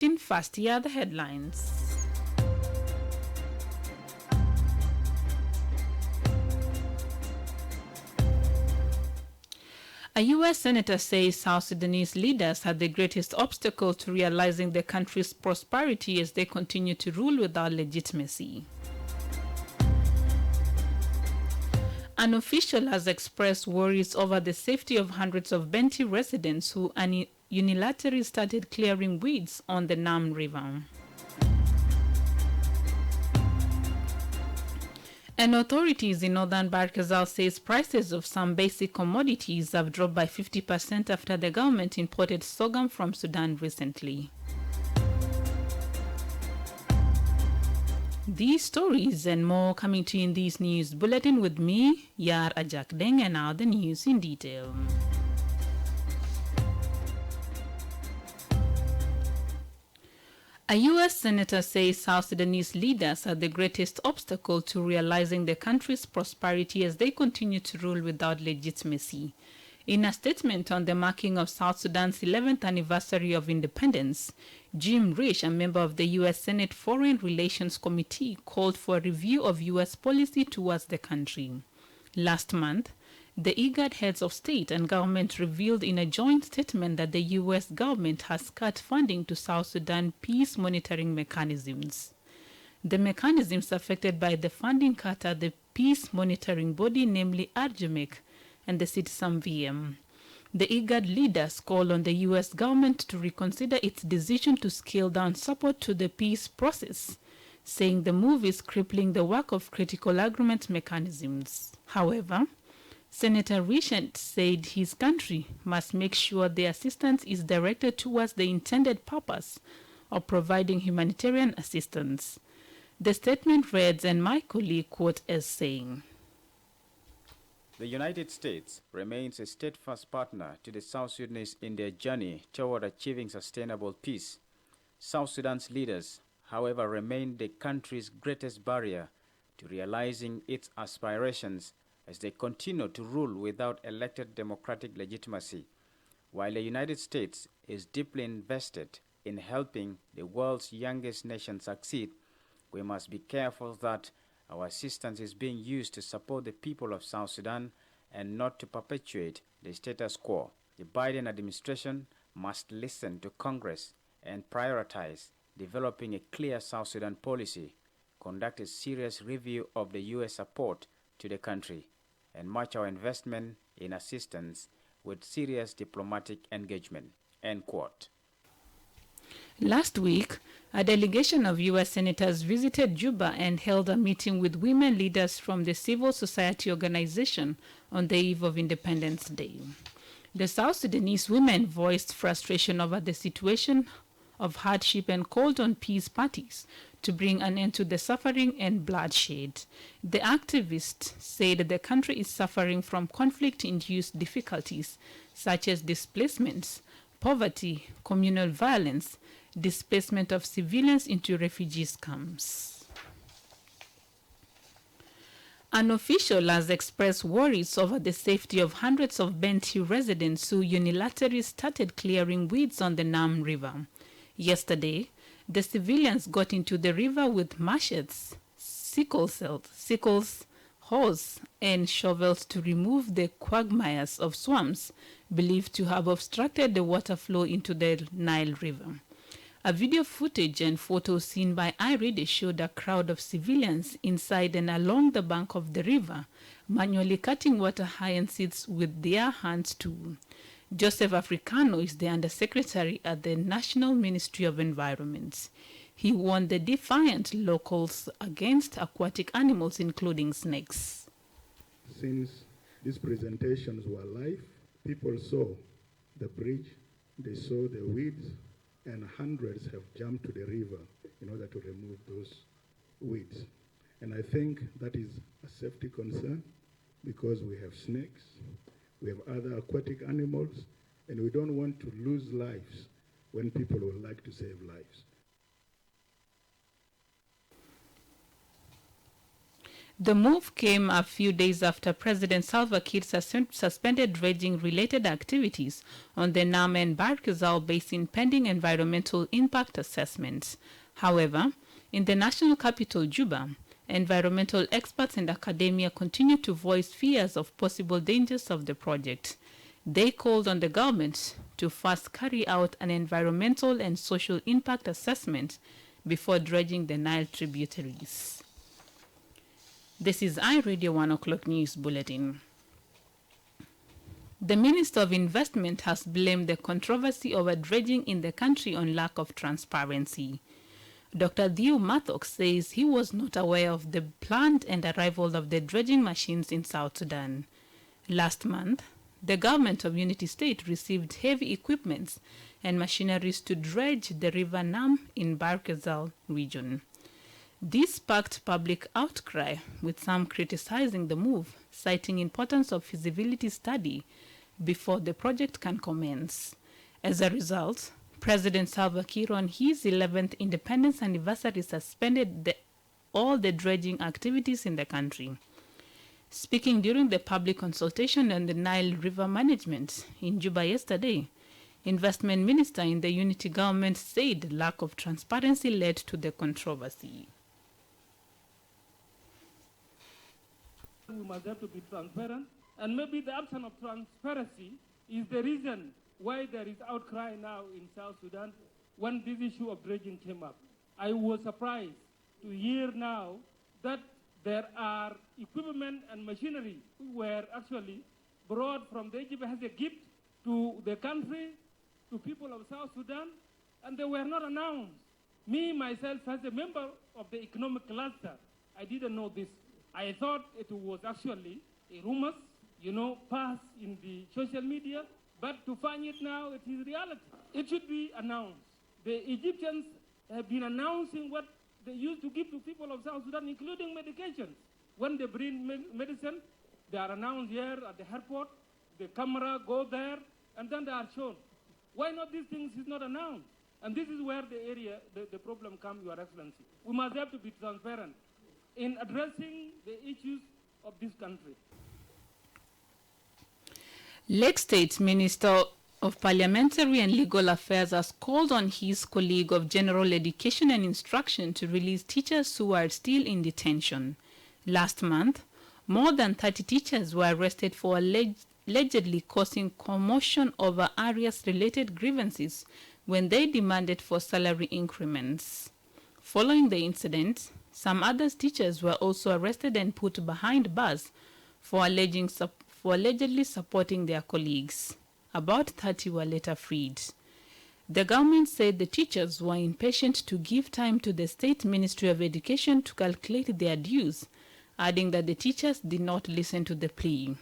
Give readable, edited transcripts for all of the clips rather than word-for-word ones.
First, here are the headlines. A U.S. senator says South Sudanese leaders are the greatest obstacle to realizing the country's prosperity as they continue to rule without legitimacy. An official has expressed worries over the safety of hundreds of Benty residents who unilaterally started clearing weeds on the Nam River. And authorities in northern Barkazal says prices of some basic commodities have dropped by 50% after the government imported sorghum from Sudan recently. These stories and more coming to you in this news bulletin with me, Yar Ajakdeng, and now the news in detail. A U.S. senator says South Sudanese leaders are the greatest obstacle to realizing the country's prosperity as they continue to rule without legitimacy. In a statement on the marking of South Sudan's 11th anniversary of independence, Jim Risch, a member of the U.S. Senate Foreign Relations Committee, called for a review of U.S. policy towards the country. Last month, the IGAD heads of state and government revealed in a joint statement that the U.S. government has cut funding to South Sudan peace monitoring mechanisms. The mechanisms affected by the funding cut are the peace monitoring body, namely ARGEMEC, and the Citizen VM. The IGAD leaders call on the U.S. government to reconsider its decision to scale down support to the peace process, saying the move is crippling the work of critical agreement mechanisms. However, Senator Risch said his country must make sure the assistance is directed towards the intended purpose of providing humanitarian assistance. The statement reads, and my colleague quote as saying, "The United States remains a steadfast partner to the South Sudanese in their journey toward achieving sustainable peace. South Sudan's leaders, however, remain the country's greatest barrier to realizing its aspirations as they continue to rule without elected democratic legitimacy. While the United States is deeply invested in helping the world's youngest nation succeed, we must be careful that our assistance is being used to support the people of South Sudan and not to perpetuate the status quo. The Biden administration must listen to Congress and prioritize developing a clear South Sudan policy, conduct a serious review of the U.S. support to the country, and match our investment in assistance with serious diplomatic engagement." End quote. Last week, a delegation of U.S. senators visited Juba and held a meeting with women leaders from the civil society organization on the eve of Independence Day. The South Sudanese women voiced frustration over the situation of hardship and called on peace parties to bring an end to the suffering and bloodshed. The activists said the country is suffering from conflict-induced difficulties such as displacements, poverty, communal violence, displacement of civilians into refugee camps. An official has expressed worries over the safety of hundreds of Benty residents who unilaterally started clearing weeds on the Nam River. Yesterday, the civilians got into the river with machetes, sickles, hoes, and shovels to remove the quagmires of swamps believed to have obstructed the water flow into the Nile River. A video footage and photos seen by iReady showed a crowd of civilians inside and along the bank of the river, manually cutting water hyacinths with their hands too. Joseph Africano is the Undersecretary at the National Ministry of Environment. He warned the defiant locals against aquatic animals, including snakes. Since these presentations were live, people saw the bridge, they saw the weeds, and hundreds have jumped to the river in order to remove those weeds. And I think that is a safety concern because we have snakes, we have other aquatic animals, and we don't want to lose lives when people would like to save lives. The move came a few days after President Salva Kiir suspended dredging-related activities on the Nam and Barkazal Basin pending environmental impact assessments. However, in the national capital, Juba, environmental experts and academia continue to voice fears of possible dangers of the project. They called on the government to first carry out an environmental and social impact assessment before dredging the Nile tributaries. This is iRadio 1 o'clock news bulletin. The Minister of Investment has blamed the controversy over dredging in the country on lack of transparency. Dr. Theo Mathok says he was not aware of the plant and arrival of the dredging machines in South Sudan. Last month, the government of Unity State received heavy equipment and machineries to dredge the river Nam in Barkazal region. This sparked public outcry, with some criticizing the move, citing importance of feasibility study before the project can commence. As a result, President Salva Kiir on his 11th independence anniversary suspended all the dredging activities in the country. Speaking during the public consultation on the Nile River management in Juba yesterday, Investment Minister in the Unity government said lack of transparency led to the controversy. We must have to be transparent, and maybe the absence of transparency is the reason why there is outcry now in South Sudan when this issue of dredging came up. I was surprised to hear now that there are equipment and machinery were actually brought from the Egypt as a gift to the country, to people of South Sudan, and they were not announced. Me, myself, as a member of the economic cluster, I didn't know this. I thought it was actually a rumor, passed in the social media, but to find it now, it is reality. It should be announced. The Egyptians have been announcing what they used to give to people of South Sudan, including medications. When they bring medicine, they are announced here at the airport, the camera go there, and then they are shown. Why not these things is not announced? And this is where the problem comes, Your Excellency. We must have to be transparent in addressing the issues of this country. Lake State Minister of Parliamentary and Legal Affairs has called on his colleague of General Education and Instruction to release teachers who are still in detention. Last month, more than 30 teachers were arrested for allegedly causing commotion over ARIAS-related grievances when they demanded for salary increments. Following the incident, some other teachers were also arrested and put behind bars for allegedly supporting their colleagues. About 30 were later freed. The government said the teachers were impatient to give time to the State Ministry of Education to calculate their dues, adding that the teachers did not listen to the plea.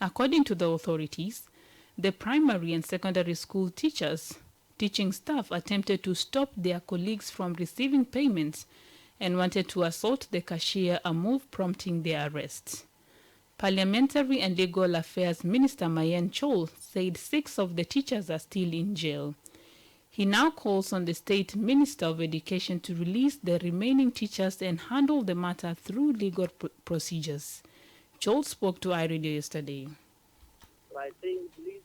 According to the authorities, the primary and secondary school teaching staff attempted to stop their colleagues from receiving payments and wanted to assault the cashier, a move prompting their arrest. Parliamentary and Legal Affairs Minister Mayen Chol said 6 of the teachers are still in jail. He now calls on the State Minister of Education to release the remaining teachers and handle the matter through legal procedures. Chol spoke to iRadio yesterday. I think please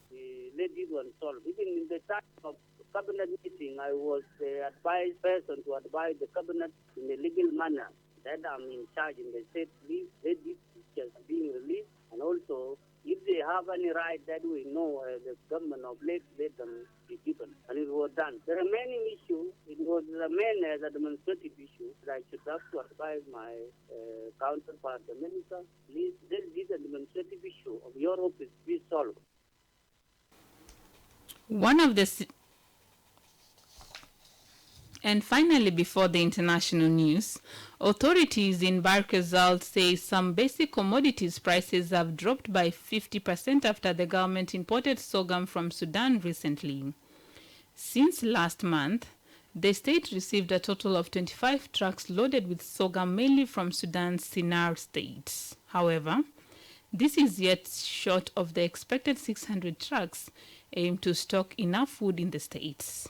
let this one solve. Even in the time of cabinet meeting, I was the advised person to advise the cabinet in a legal manner that I'm in charge in the state. Please let these teachers being released, and also if they have any right that we know the government of Lake, let them be given. And it was done. The remaining issue, it was remained as an administrative issue that I should have to advise my counterpart, the minister. Please let this administrative issue of your office be solved. And finally, before the international news, authorities in Barkazal say some basic commodities prices have dropped by 50% after the government imported sorghum from Sudan recently. Since last month, the state received a total of 25 trucks loaded with sorghum, mainly from Sudan's Sennar state. However, this is yet short of the expected 600 trucks aimed to stock enough food in the states.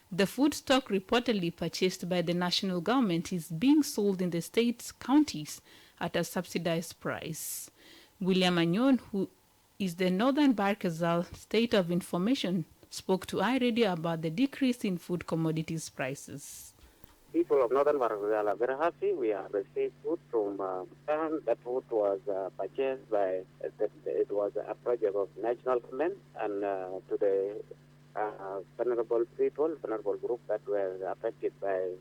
The food stock reportedly purchased by the national government is being sold in the state's counties at a subsidized price. William Anyon, who is the Northern Barkazal State of Information, spoke to iRadio about the decrease in food commodities prices. People of Northern Barkazal are very happy. We have received food from Japan. That food was purchased by, it was a project of national government and to the vulnerable people, vulnerable group that were affected by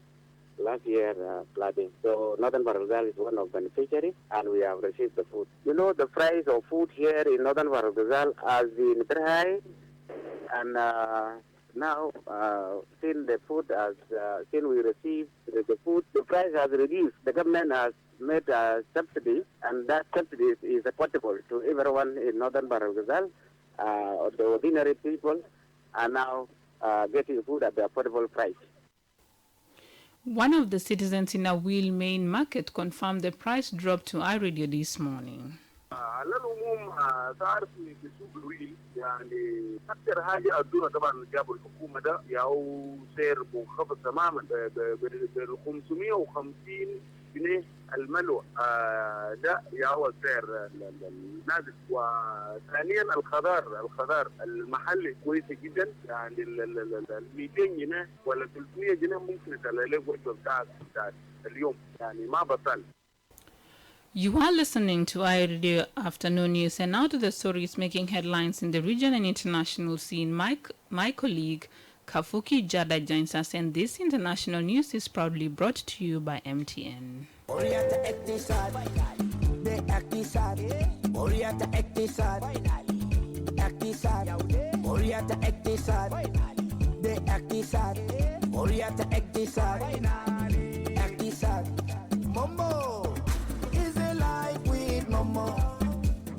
last year flooding. So Northern Barkazal is one of the beneficiaries and we have received the food. You know, the price of food here in Northern Barkazal has been very high and now since the food has, since we received the food, the price has reduced. The government has made a subsidy and that subsidy is affordable to everyone in Northern Barkazal. The ordinary people are now getting food at the affordable price. One of the citizens in a Wheel main market confirmed the price drop to iRadio this morning. على العموم تعرف في سوق الويل يعني اكثر حاجه ادوها طبعا جابوا الحكومه ده ياو سعر منخفض تماما ب 550 جنيه الملوى ده ياو السعر النازل. وثانيا الخضار المحلي كويسه جدا يعني ال 200 جنيه ولا 300 جنيه ممكن تلاقي وجبه بتاعت اليوم يعني ما بطل. You are listening to iRadio Afternoon News, and now to the stories making headlines in the region and international scene. My colleague Kafuki Jada joins us, and this international news is proudly brought to you by MTN.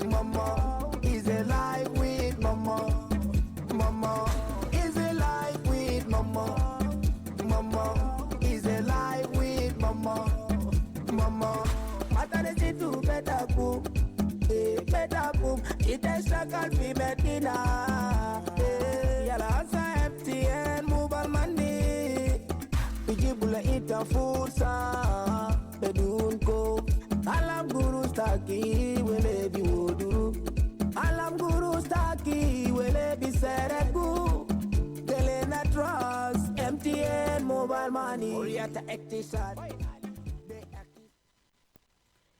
Mama is alive with mama. Mama is alive with mama. Mama is alive with mama. Mama, maternity to better boom, better boom. It is struggle for Medina. Yala answer MTN mobile money. Ijibula ita fursa bedun ko. Alam guru staki wele bi woduru. Alam guru staki wele bi seregu. Delena trust MTN mobile money. Oriata Ektisad.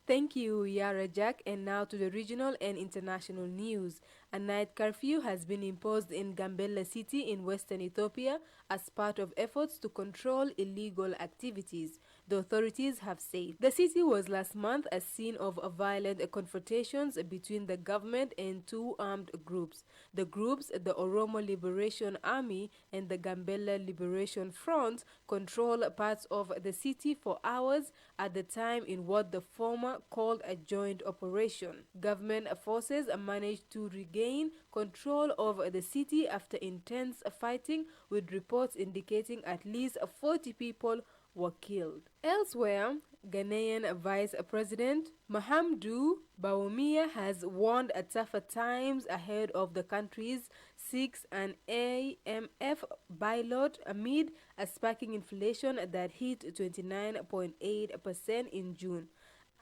Thank you, Yara Jack. And now to the regional and international news. A night curfew has been imposed in Gambella City in western Ethiopia as part of efforts to control illegal activities, the authorities have said. The city was last month a scene of violent confrontations between the government and two armed groups. The groups, the Oromo Liberation Army and the Gambella Liberation Front, control parts of the city for hours at the time in what the former called a joint operation. Government forces managed to regain control over the city after intense fighting, with reports indicating at least 40 people were killed. Elsewhere, Ghanaian Vice President Mahamudu Bawumia has warned of tougher times ahead of the country's sixth and IMF bailout amid a spiking inflation that hit 29.8% in June.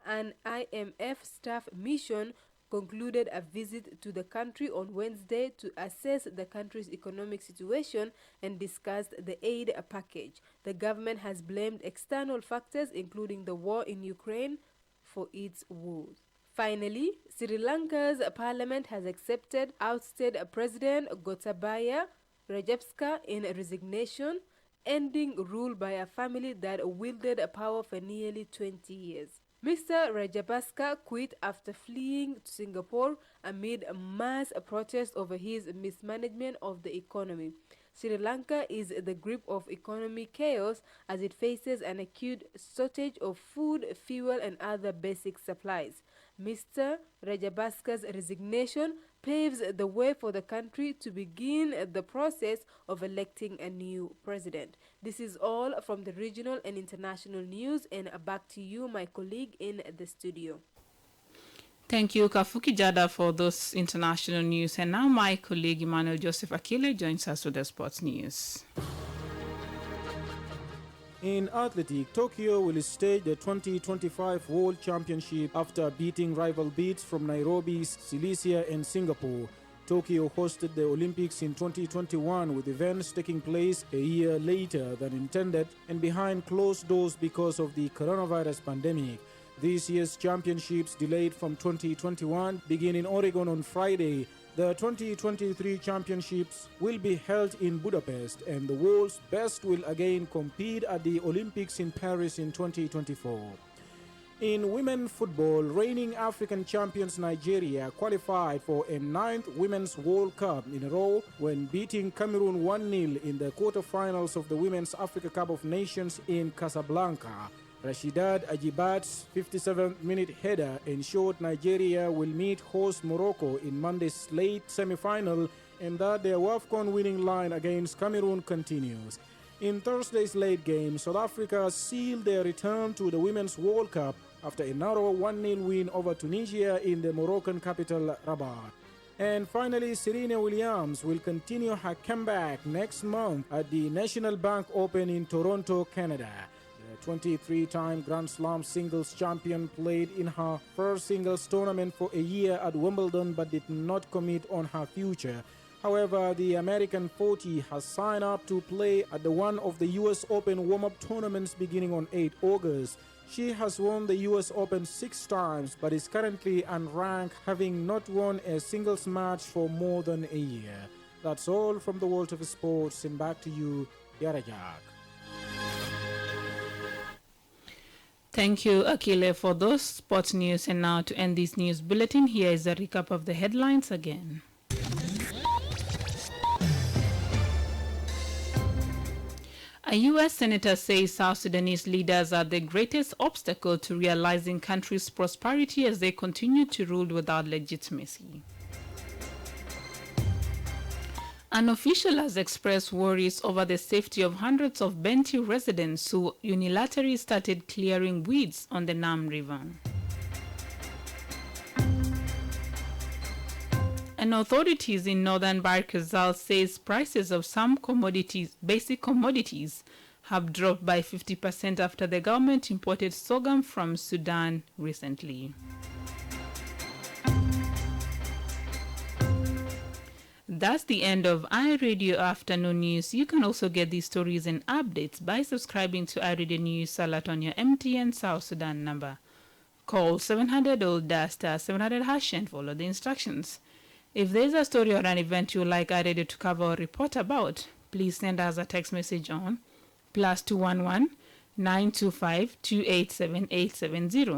An IMF staff mission concluded a visit to the country on Wednesday to assess the country's economic situation and discussed the aid package. The government has blamed external factors, including the war in Ukraine, for its woes. Finally, Sri Lanka's parliament has accepted ousted President Gotabaya Rajapaksa in resignation, ending rule by a family that wielded power for nearly 20 years. Mr. Rajapaksa quit after fleeing to Singapore amid a mass protest over his mismanagement of the economy. Sri Lanka is in the grip of economic chaos as it faces an acute shortage of food, fuel, and other basic supplies. Mr. Rajapaksa's resignation paves the way for the country to begin the process of electing a new president. This is all from the regional and international news, and back to you, my colleague in the studio. Thank you, Kafuki Jada, for those international news. And now my colleague Emmanuel Joseph Akile joins us with the sports news. In athletics, Tokyo will stage the 2025 World Championship after beating rival beats from Nairobi, Silesia and Singapore. Tokyo hosted the Olympics in 2021 with events taking place a year later than intended and behind closed doors because of the coronavirus pandemic. This year's championships delayed from 2021 begin in Oregon on Friday. The 2023 championships will be held in Budapest and the world's best will again compete at the Olympics in Paris in 2024. In women football, reigning African champions Nigeria qualified for a 9th Women's World Cup in a row when beating Cameroon 1-0 in the quarterfinals of the Women's Africa Cup of Nations in Casablanca. Rashidat Ajibat's 57th-minute header ensured Nigeria will meet host Morocco in Monday's late semi-final and that their WAFCON winning line against Cameroon continues. In Thursday's late game, South Africa sealed their return to the Women's World Cup after a narrow 1-0 win over Tunisia in the Moroccan capital, Rabat. And finally, Serena Williams will continue her comeback next month at the National Bank Open in Toronto, Canada. 23-time Grand Slam singles champion played in her first singles tournament for a year at Wimbledon but did not commit on her future. However, the American 40 has signed up to play at one of the US Open warm-up tournaments beginning on 8 August. She has won the US Open 6 times but is currently unranked, having not won a singles match for more than a year. That's all from the world of sports, and back to you, Yarajak. Thank you, Akile, for those sports news. And now to end this news bulletin, here is a recap of the headlines again. A U.S. senator says South Sudanese leaders are the greatest obstacle to realizing country's prosperity as they continue to rule without legitimacy. An official has expressed worries over the safety of hundreds of Bentiu residents who unilaterally started clearing weeds on the Nam River. And authorities in northern Bahr Ghazal says prices of some commodities, basic commodities, have dropped by 50% after the government imported sorghum from Sudan recently. That's the end of iRadio Afternoon News. You can also get these stories and updates by subscribing to iRadio News Alert on your MTN South Sudan number. Call 700 old *700# and follow the instructions. If there's a story or an event you'd like iRadio to cover or report about, please send us a text message on +211 925 287870.